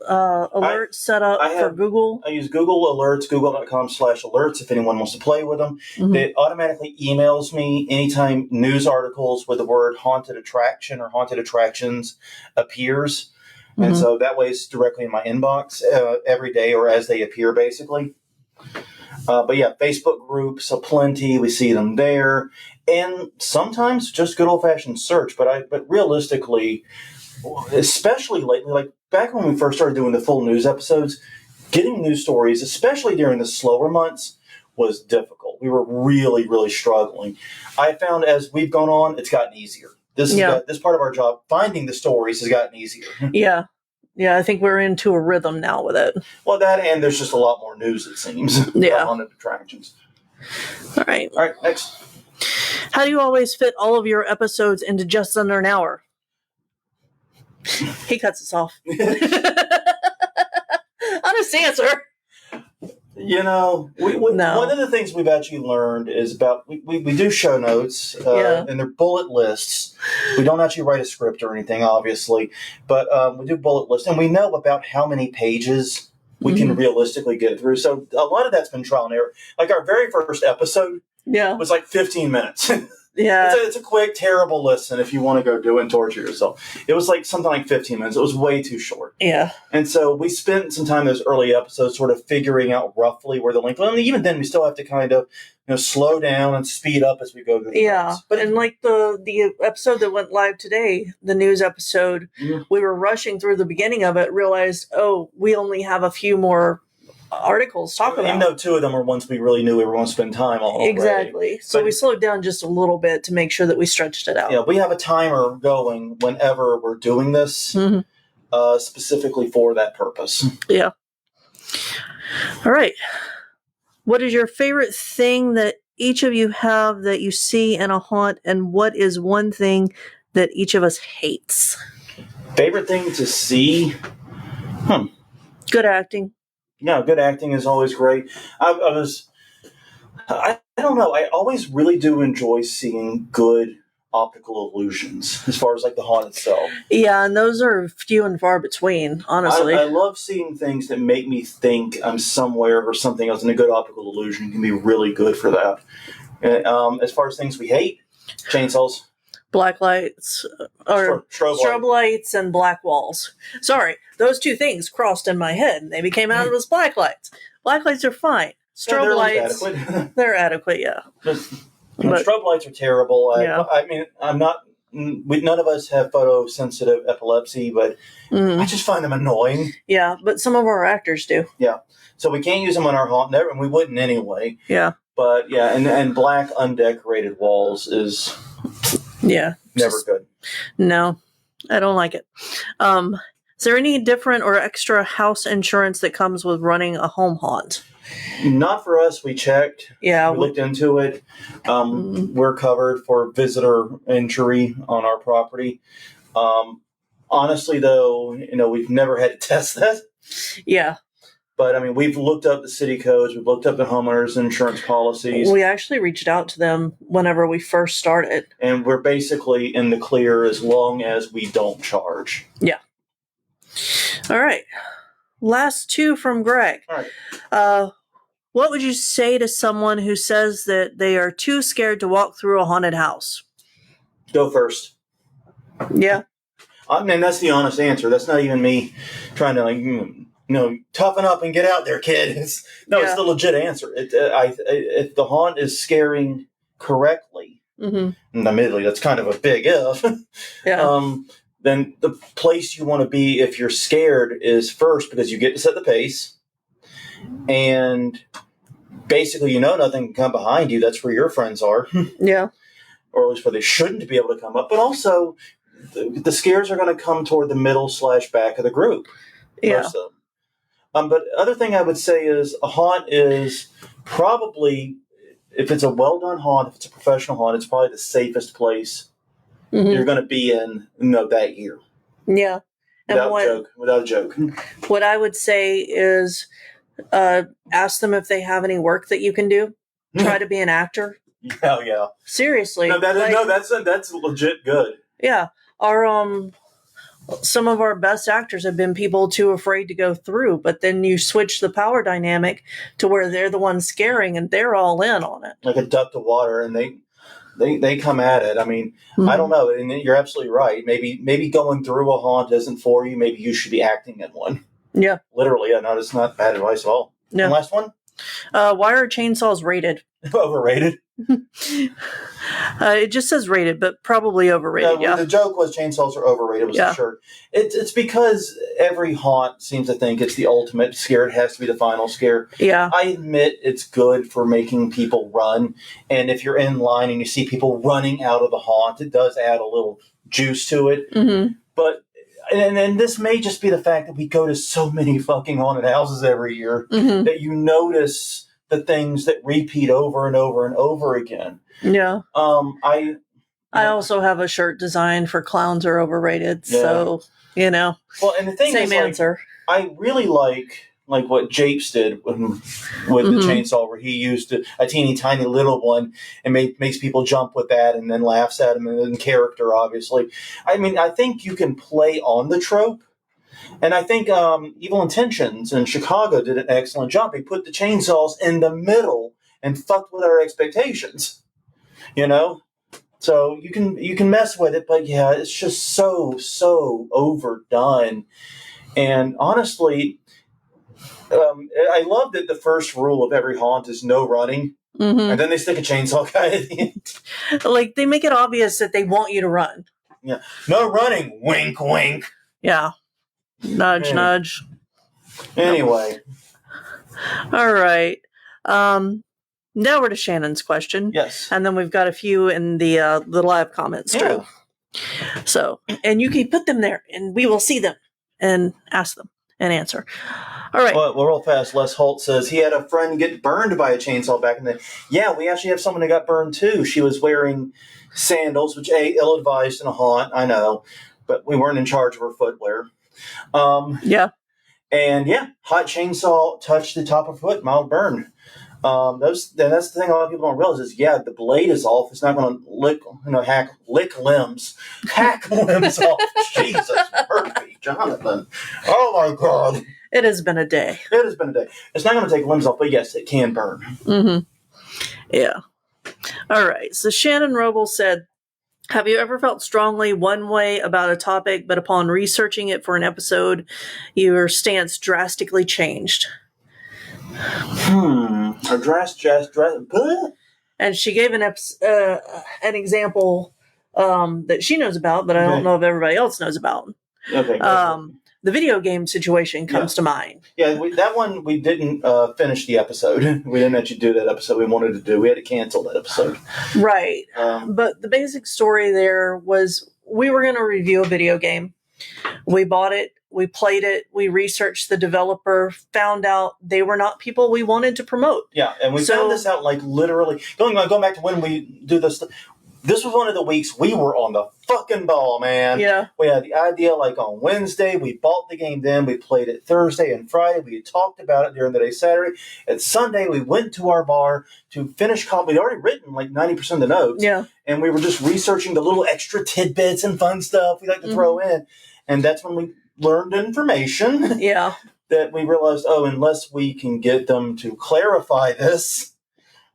alerts set up for Google. I use Google Alerts, google.com/alerts if anyone wants to play with them. It automatically emails me anytime news articles with the word haunted attraction or haunted attractions appears. And so that way it's directly in my inbox every day or as they appear, basically. But yeah, Facebook groups aplenty. We see them there, and sometimes just good old fashioned search. But realistically, especially lately, like back when we first started doing the full news episodes, getting news stories, especially during the slower months, was difficult. We were really, really struggling. I found as we've gone on, it's gotten easier. This part of our job, finding the stories, has gotten easier. Yeah. Yeah, I think we're into a rhythm now with it. Well, that and there's just a lot more news, it seems. Yeah. On attractions. All right, next. How do you always fit all of your episodes into just under an hour? He cuts us off. Honest answer. No. One of the things we've actually learned is about we do show notes and they're bullet lists. We don't actually write a script or anything, obviously, but we do bullet lists, and we know about how many pages we can realistically get through. So a lot of that's been trial and error. Like our very first episode was like 15 minutes. Yeah. It's a quick, terrible listen if you want to go do it and torture yourself. It was like something like 15 minutes. It was way too short. Yeah. And so we spent some time in those early episodes sort of figuring out roughly where the length was. And even then, we still have to kind of slow down and speed up as we go through the notes. But and like the episode that went live today, the news episode, we were rushing through the beginning of it, realized, we only have a few more articles talk about. Even though 2 of them are ones we really knew we were going to spend time on. Exactly. So we slowed down just a little bit to make sure that we stretched it out. Yeah, we have a timer going whenever we're doing this, specifically for that purpose. Yeah. All right. What is your favorite thing that each of you have that you see in a haunt, and what is one thing that each of us hates? Favorite thing to see? Good acting. Yeah, good acting is always great. I don't know. I always really do enjoy seeing good optical illusions as far as like the haunt itself. Yeah, and those are few and far between, honestly. I love seeing things that make me think I'm somewhere or something else, and a good optical illusion can be really good for that. As far as things we hate, chainsaws. black lights or strobe lights and black walls. Sorry, those two things crossed in my head and they became out as black lights. Black lights are fine. Strobe lights, adequate. they're adequate, yeah. But strobe lights are terrible. I mean, I'm not. None of us have photosensitive epilepsy, but I just find them annoying. Yeah, but some of our actors do. Yeah, so we can't use them on our haunt, and we wouldn't anyway. Yeah. But yeah, and black undecorated walls is never good. No, I don't like it. Is there any different or extra house insurance that comes with running a home haunt? Not for us. We checked. Yeah, we looked into it. We're covered for visitor injury on our property. Honestly, though, we've never had to test that. Yeah. But, I mean, we've looked up the city codes. We've looked up the homeowners insurance policies. We actually reached out to them whenever we first started. And we're basically in the clear as long as we don't charge. Yeah. All right. Last two from Greg. All right. What would you say to someone who says that they are too scared to walk through a haunted house? Go first. Yeah. I mean, that's the honest answer. That's not even me trying to, toughen up and get out there, kid. It's the legit answer. If the haunt is scaring correctly, and admittedly, that's kind of a big if, then the place you want to be if you're scared is first because you get to set the pace. And basically, nothing can come behind you. That's where your friends are. Yeah. Or at least where they shouldn't be able to come up. But also, the scares are going to come toward the middle/back of the group. Yeah. But other thing I would say is a haunt is probably, if it's a well-done haunt, if it's a professional haunt, it's probably the safest place you're going to be in that year. Yeah. And without a joke. What I would say is ask them if they have any work that you can do. Try to be an actor. Hell yeah. Seriously. No, that's legit good. Yeah. Some of our best actors have been people too afraid to go through, but then you switch the power dynamic to where they're the ones scaring and they're all in on it. Like a duck to water, and they come at it. I mean, I don't know, and you're absolutely right. Maybe going through a haunt isn't for you. Maybe you should be acting in one. Yeah. Literally, no, it's not bad advice at all. No. And last one? Why are chainsaws rated? Overrated? It just says rated, but probably overrated. Yeah. The joke was chainsaws are overrated, was the shirt. It's because every haunt seems to think it's the ultimate scare. It has to be the final scare. Yeah. I admit it's good for making people run. And if you're in line and you see people running out of the haunt, it does add a little juice to it. Mm-hmm. But and this may just be the fact that we go to so many fucking haunted houses every year that you notice the things that repeat over and over and over again. Yeah. I also have a shirt designed for clowns are overrated. Yeah. So, Well, and the thing same is, answer. I really like what Japes did with the chainsaw, where he used a teeny tiny little one and makes people jump with that and then laughs at him and in character, obviously. I mean, I think you can play on the trope. And I think Evil Intentions in Chicago did an excellent job. They put the chainsaws in the middle and fucked with our expectations. So you can mess with it, but yeah, it's just so overdone. And honestly, I love that the first rule of every haunt is no running. And then they stick a chainsaw guy at the end. Like, they make it obvious that they want you to run. Yeah. No running. Wink, wink. Yeah. Nudge, nudge. Anyway. All right. Now we're to Shannon's question. Yes. And then we've got a few in the live comments, too. So, and you can put them there, and we will see them and ask them and answer. All right. Well, real fast, Les Holt says he had a friend get burned by a chainsaw back in the... Yeah, we actually have someone who got burned, too. She was wearing sandals, which, ill-advised in a haunt, I know, but we weren't in charge of her footwear. Yeah. And, hot chainsaw touched the top of her foot, mild burn. That's the thing a lot of people don't realize is, the blade is off. It's not going to lick limbs. Hack limbs off. Jesus, Murphy, Jonathan. Oh, my God. It has been a day. It's not going to take limbs off, but yes, it can burn. Mm-hmm. Yeah. All right. So Shannon Roble said, Have you ever felt strongly one way about a topic, but upon researching it for an episode, your stance drastically changed? A dress. And she gave an example that she knows about, but I don't know if everybody else knows about. Okay. The video game situation comes to mind. Yeah, that one we didn't finish the episode. We didn't actually do that episode we wanted to do. We had to cancel that episode. Right. But the basic story there was we were going to review a video game. We bought it. We played it. We researched the developer, found out they were not people we wanted to promote. Yeah, and we found this out like literally going back to when we do this. This was one of the weeks we were on the fucking ball, man. Yeah. We had the idea like on Wednesday. We bought the game then. We played it Thursday and Friday. We had talked about it during the day Saturday. And Sunday, we went to our bar to finish We'd already written like 90% of the notes. Yeah. And we were just researching the little extra tidbits and fun stuff we like to throw in. And that's when we learned information. Yeah. That we realized, unless we can get them to clarify this,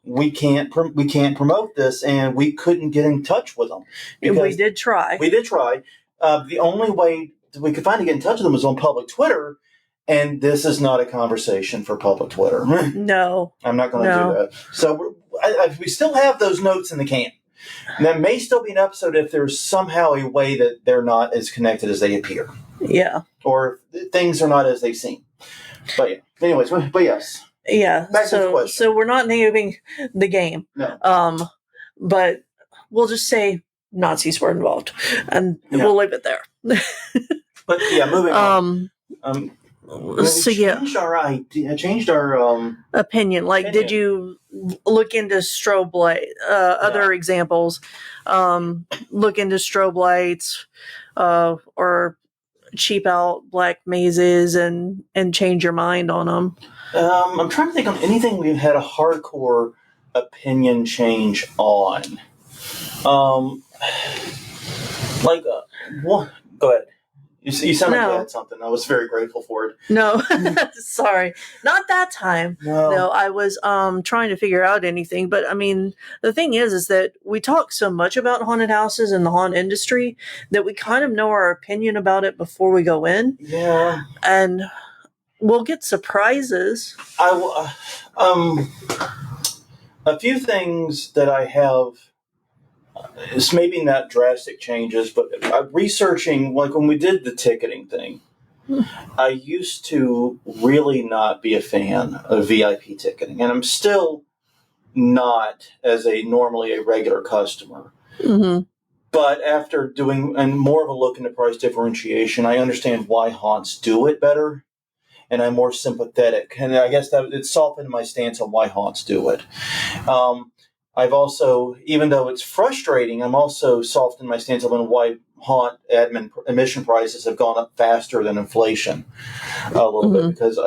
we can't promote this, and we couldn't get in touch with them. We did try. The only way we could find to get in touch with them was on public Twitter, and this is not a conversation for public Twitter. No. I'm not going to do that. So we still have those notes in the can. And that may still be an episode if there's somehow a way that they're not as connected as they appear. Yeah. Or things are not as they seem. But yeah. Anyways, but yes. Yeah. So we're not naming the game. No. But we'll just say Nazis were involved, and we'll leave it there. But yeah, moving on. Changed our opinion. Like, did you look into strobe light? Other examples, look into strobe lights, or cheap out black mazes and change your mind on them. I'm trying to think of anything we've had a hardcore opinion change on. Go ahead. You sound like you had something. I was very grateful for it. No, sorry. Not that time. No, I was trying to figure out anything. But, I mean, the thing is that we talk so much about haunted houses and the haunt industry that we kind of know our opinion about it before we go in. Yeah. And we'll get surprises. A few things that I have, it's maybe not drastic changes, but researching, like when we did the ticketing thing, I used to really not be a fan of VIP ticketing, and I'm still not as normally a regular customer. Mm-hmm. But after doing and more of a look into price differentiation, I understand why haunts do it better. And I'm more sympathetic. And I guess that it softened my stance on why haunts do it. I've also, even though it's frustrating, I'm also softened my stance on why haunt admission prices have gone up faster than inflation a little bit, because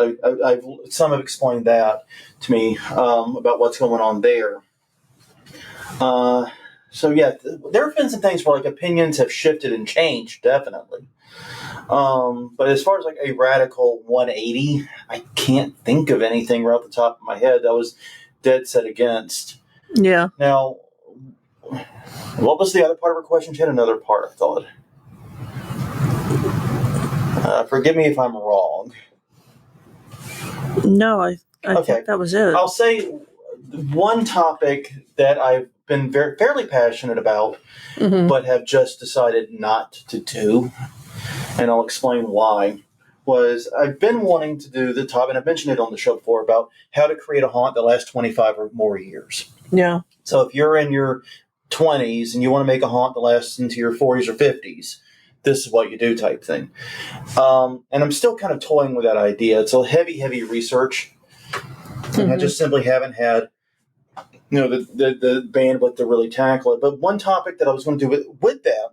some have explained that to me about what's going on there. So yeah, there have been some things where like opinions have shifted and changed, definitely. But as far as like a radical 180, I can't think of anything right off the top of my head that was dead set against. Yeah. Now, what was the other part of her question? She had another part, I thought. Forgive me if I'm wrong. No, I think that was it. I'll say one topic that I've been fairly passionate about, but have just decided not to do, and I'll explain why, was I've been wanting to do the topic, and I've mentioned it on the show before, about how to create a haunt that lasts 25 or more years. Yeah. So if you're in your 20s and you want to make a haunt that lasts into your 40s or 50s, this is what you do type thing. And I'm still kind of toying with that idea. It's a heavy research. And I just simply haven't had the bandwidth to really tackle it. But one topic that I was going to do with that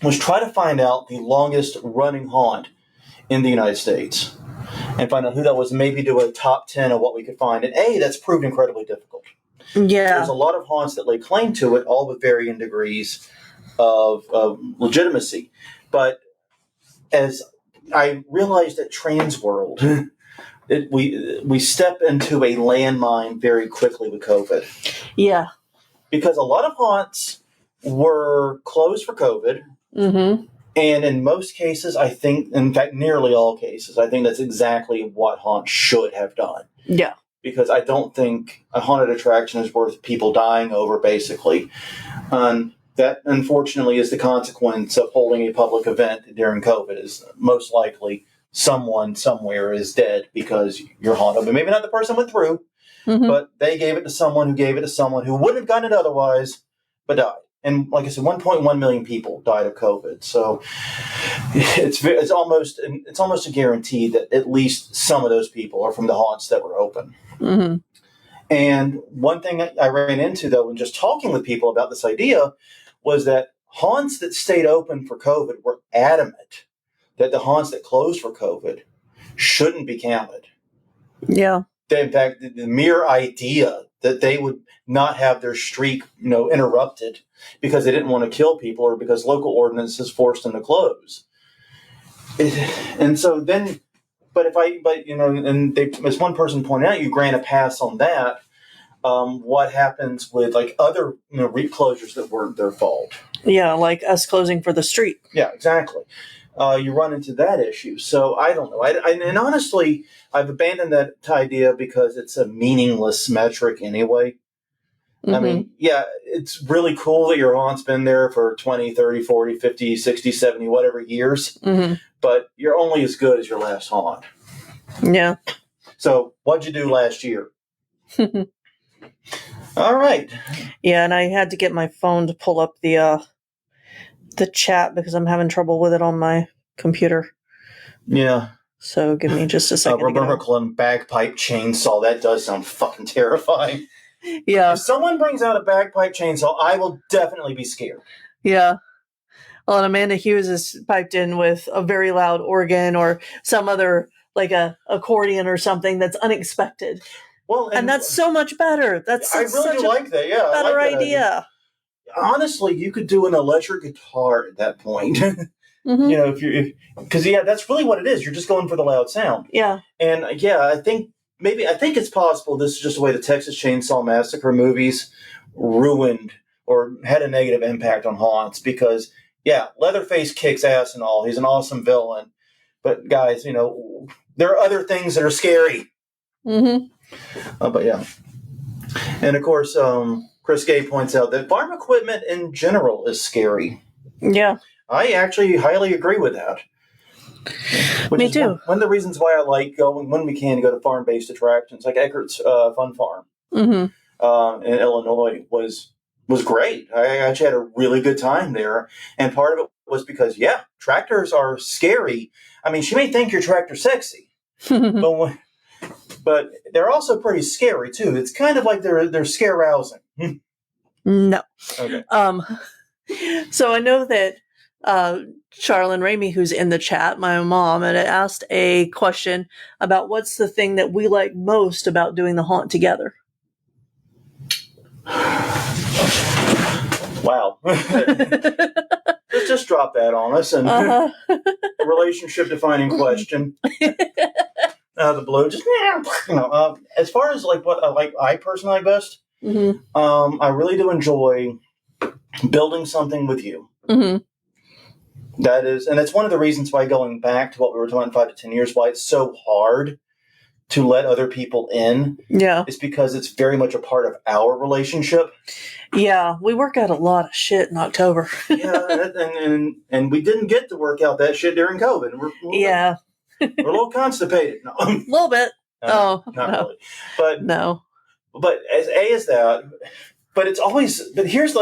was try to find out the longest running haunt in the United States and find out who that was, maybe do a top 10 of what we could find. And that's proved incredibly difficult. Yeah. There's a lot of haunts that lay claim to it, all with varying degrees of legitimacy. But as I realized at Trans World, we step into a landmine very quickly with COVID. Yeah. Because a lot of haunts were closed for COVID. Mm-hmm. And in most cases, I think, in fact, nearly all cases, I think that's exactly what haunts should have done. Yeah. Because I don't think a haunted attraction is worth people dying over, basically. And that, unfortunately, is the consequence of holding a public event during COVID, is most likely someone somewhere is dead because you're haunted. But maybe not the person went through, but they gave it to someone who gave it to someone who wouldn't have gotten it otherwise, but died. And like I said, 1.1 million people died of COVID. So it's almost a guarantee that at least some of those people are from the haunts that were open. Mm-hmm. And one thing I ran into, though, when just talking with people about this idea, was that haunts that stayed open for COVID were adamant that the haunts that closed for COVID shouldn't be counted. Yeah. In fact, the mere idea that they would not have their streak, interrupted because they didn't want to kill people or because local ordinances forced them to close. And so then, as one person pointed out, you grant a pass on that. What happens with other REIT closures that weren't their fault? Yeah, like us closing for the street. Yeah, exactly. You run into that issue. So I don't know. And honestly, I've abandoned that idea because it's a meaningless metric anyway. Mm-hmm. I mean, yeah, it's really cool that your haunt's been there for 20, 30, 40, 50, 60, 70, whatever years. Mm-hmm. But you're only as good as your last haunt. Yeah. So what'd you do last year? All right. Yeah, and I had to get my phone to pull up the chat because I'm having trouble with it on my computer. Yeah. So give me just a second. Remember calling bagpipe chainsaw? That does sound fucking terrifying. Yeah. If someone brings out a bagpipe chainsaw, I will definitely be scared. Yeah. Well, and Amanda Hughes is piped in with a very loud organ or some other, like a accordion or something that's unexpected. Well, and that's so much better. I really do like that. Yeah, better I like idea. Honestly, you could do an electric guitar at that point. Mm-hmm. Because that's really what it is. You're just going for the loud sound. Yeah. And I think it's possible this is just the way the Texas Chainsaw Massacre movies ruined or had a negative impact on haunts. Because Leatherface kicks ass and all. He's an awesome villain. But guys, there are other things that are scary. Mm-hmm. But yeah. And of course, Chris Gay points out that farm equipment in general is scary. Yeah. I actually highly agree with that. Me too. One of the reasons why I like going, when we can, go to farm-based attractions, like Eckert's Fun Farm in Illinois was great. I actually had a really good time there. And part of it was because, tractors are scary. I mean, she may think your tractor's sexy, but they're also pretty scary, too. It's kind of like they're scare-rousing. No. Okay. So I know that Charlene Ramey, who's in the chat, my mom, had asked a question about what's the thing that we like most about doing the haunt together. Wow. just drop that on us and relationship defining question. The blue, just as far as what I personally like best, I really do enjoy building something with you. Mm-hmm. That's one of the reasons why, going back to what we were talking 5 to 10 years, why it's so hard to let other people in. Yeah. It's because it's very much a part of our relationship. Yeah, we work out a lot of shit in October. and we didn't get to work out that shit during COVID. We're a little constipated. No. A little bit. Not really. But no. But as that, but it's always. But here's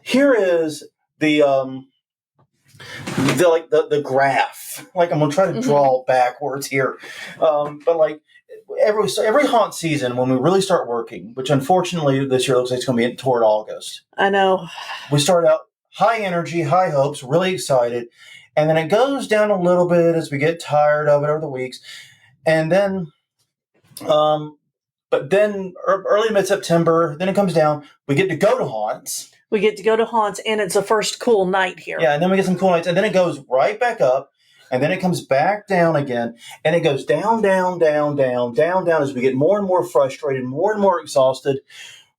here is the graph. I'm gonna try to draw backwards here, but every haunt season when we really start working, which unfortunately this year looks like it's gonna be toward August. I know. We start out high energy, high hopes, really excited, and then it goes down a little bit as we get tired of it over the weeks, and then, but then early mid-September, then it comes down. We get to go to haunts. We get to go to haunts, and it's the first cool night here. Yeah, and then we get some cool nights, and then it goes right back up, and then it comes back down again, and it goes down, down, down, down, down, down as we get more and more frustrated, more and more exhausted,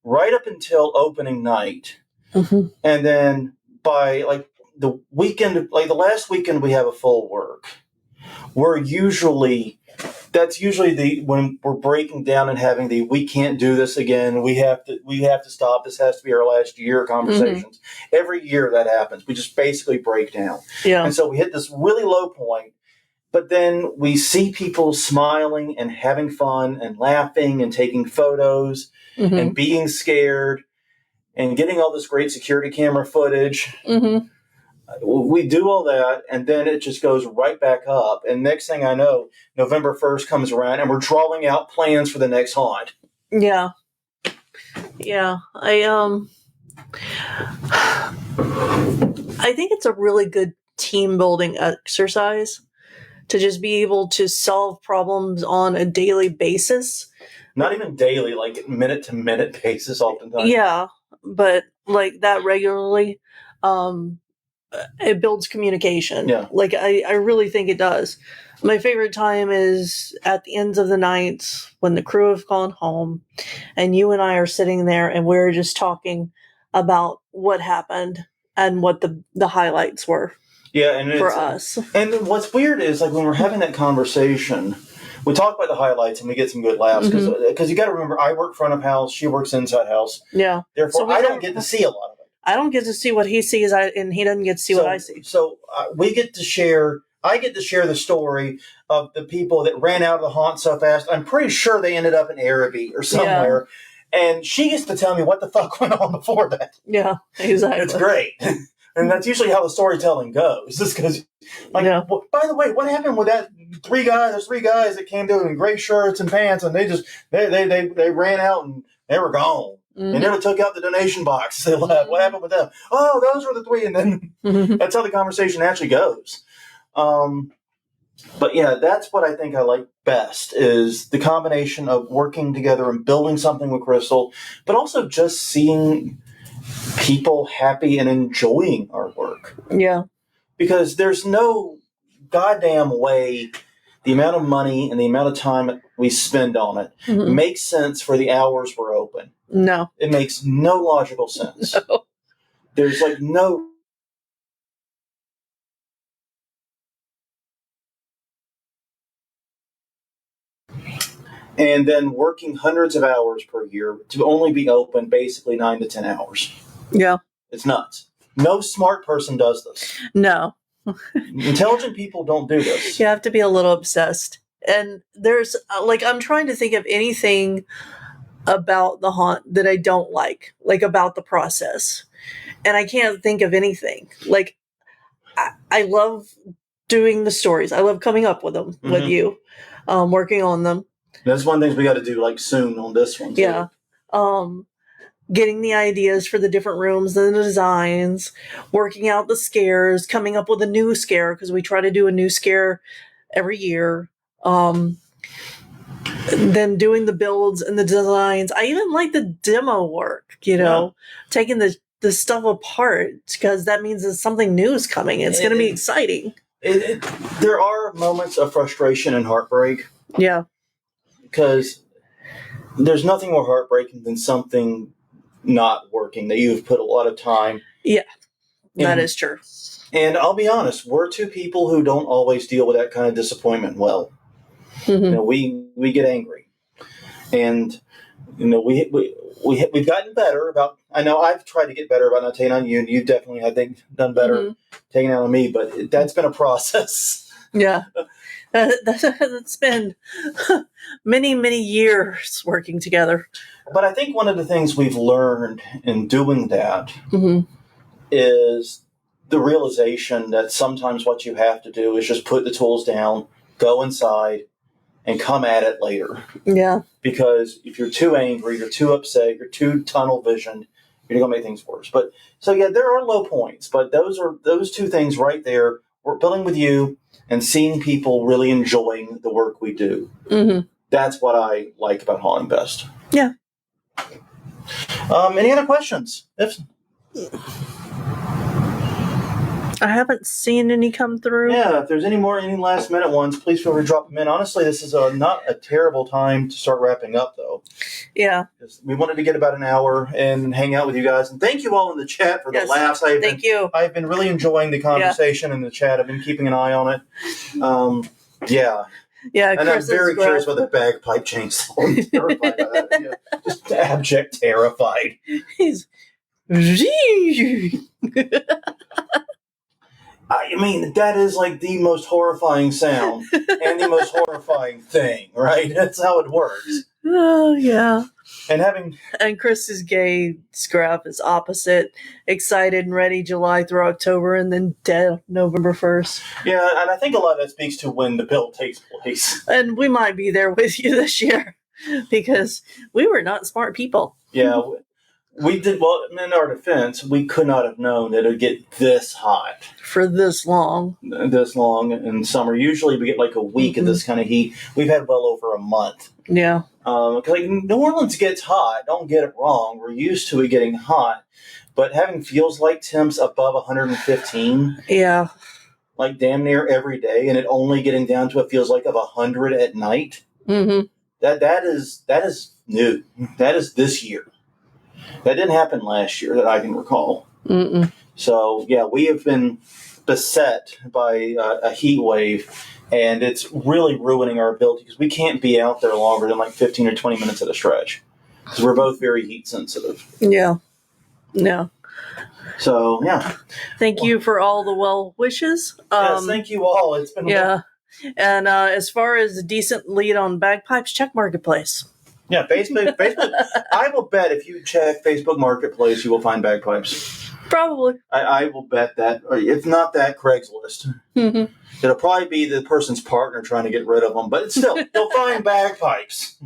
right up until opening night. Mm-hmm. And then by like the weekend, like the last weekend we have a full work, that's usually the when we're breaking down and having the we can't do this again, we have to stop, this has to be our last year conversations. Every year that happens, we just basically break down. Yeah. And so we hit this really low point, but then we see people smiling and having fun and laughing and taking photos and being scared and getting all this great security camera footage. We do all that, and then it just goes right back up. And next thing I know, November 1st comes around, and we're drawing out plans for the next haunt. Yeah. Yeah. I think it's a really good team building exercise to just be able to solve problems on a daily basis. Not even daily, like minute to minute basis oftentimes. Yeah, but like that regularly. It builds communication. Yeah. Like I really think it does. My favorite time is at the ends of the night when the crew have gone home and you and I are sitting there and we're just talking about what happened and what the highlights were. Yeah, and for us. And what's weird is like when we're having that conversation, we talk about the highlights and we get some good laughs because you got to remember, I work front of house, she works inside house. Yeah. Therefore, I don't get to see a lot of it. I don't get to see what he sees, and he doesn't get to see what I see. So we get to share. I get to share the story of the people that ran out of the haunt so fast. I'm pretty sure they ended up in Araby or somewhere. Yeah. And she gets to tell me what the fuck went on before that. Yeah, exactly. It's great. And that's usually how the storytelling goes. Just because, like, well, by the way, what happened with that three guys that came through in gray shirts and pants, and they ran out and they were gone. They never took out the donation box. They left. What happened with them? Oh, those were the three. And then that's how the conversation actually goes. But yeah, that's what I think I like best is the combination of working together and building something with Crystal, but also just seeing people happy and enjoying our work. Yeah. Because there's no goddamn way the amount of money and the amount of time we spend on it makes sense for the hours we're open. No. It makes no logical sense. No. There's like no... And then working hundreds of hours per year to only be open basically 9 to 10 hours. Yeah. It's nuts. No smart person does this. No. Intelligent people don't do this. You have to be a little obsessed. And there's, like, I'm trying to think of anything about the haunt that I don't like about the process. And I can't think of anything. Like, I love doing the stories. I love coming up with them with you, working on them. That's one of the things we got to do, like, soon on this one, too. Yeah. Getting the ideas for the different rooms and the designs, working out the scares, coming up with a new scare, because we try to do a new scare every year. Then doing the builds and the designs. I even like the demo work, taking the stuff apart, because that means that something new is coming. It's going to be exciting. There are moments of frustration and heartbreak. Yeah. Because there's nothing more heartbreaking than something not working that you've put a lot of time. Yeah, that is true. And I'll be honest, we're two people who don't always deal with that kind of disappointment well. We get angry, and we've gotten better about. I know I've tried to get better about not taking on you, and you definitely, I think, done better taking out on me. But that's been a process. Yeah. That's been many, many years working together. But I think one of the things we've learned in doing that is the realization that sometimes what you have to do is just put the tools down, go inside, and come at it later. Yeah. Because if you're too angry, you're too upset, you're too tunnel visioned, you're going to make things worse. But so yeah, there are low points, but those two things right there. We're building with you and seeing people really enjoying the work we do. That's what I like about Hauling Best. Yeah. Any other questions? I haven't seen any come through. Yeah, if there's any last minute ones, please feel free to drop them in. Honestly, this is not a terrible time to start wrapping up, though. Yeah. We wanted to get about an hour and hang out with you guys. And thank you all in the chat for the laughs. Thank you. I've been really enjoying the conversation in the chat. I've been keeping an eye on it. Yeah. Yeah, and Chris I'm very curious about the bagpipe chainsaw. I'm terrified of that. Yeah, just abject terrified. He's... I mean, that is like the most horrifying sound and the most horrifying thing, right? That's how it works. Oh, yeah. And Chris's gay scrap is opposite. Excited and ready July through October, and then dead November 1st. Yeah, and I think a lot of that speaks to when the build takes place. And we might be there with you this year, because we were not smart people. Yeah, we did, well, in our defense, we could not have known that it would get this hot. For this long in summer. Usually we get like a week of this kind of heat. We've had well over a month. Yeah. Because New Orleans gets hot. Don't get it wrong. We're used to it getting hot. But having feels like temps above 115. Yeah. Like damn near every day, and it only getting down to it feels like of 100 at night. Mm-hmm. That is new. That is this year. That didn't happen last year that I can recall. Mm-mm. So, yeah, we have been beset by a heat wave, and it's really ruining our ability because we can't be out there longer than like 15 or 20 minutes at a stretch because we're both very heat sensitive. Yeah. Yeah. So, yeah. Thank you for all the well wishes. Yes, thank you all. It's been And as far as a decent lead on bagpipes, check Marketplace. Yeah, Facebook. I will bet if you check Facebook Marketplace, you will find bagpipes. Probably. I will bet that. If not that, Craigslist. Mm-hmm. It'll probably be the person's partner trying to get rid of them, but it's still, you'll find bagpipes.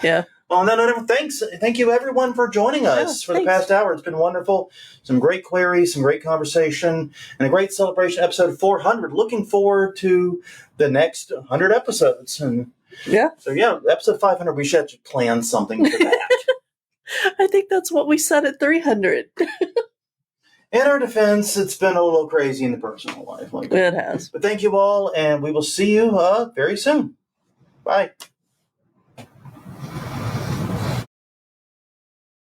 Yeah. Well, no, thanks. Thank you, everyone, for joining us for the past hour. It's been wonderful. Some great queries, some great conversation, and a great celebration episode 400. Looking forward to the next 100 episodes. And yeah. So, yeah, episode 500, we should have to plan something for that. I think that's what we said at 300. In our defense, it's been a little crazy in the personal life. It has. But thank you all, and we will see you very soon. Bye.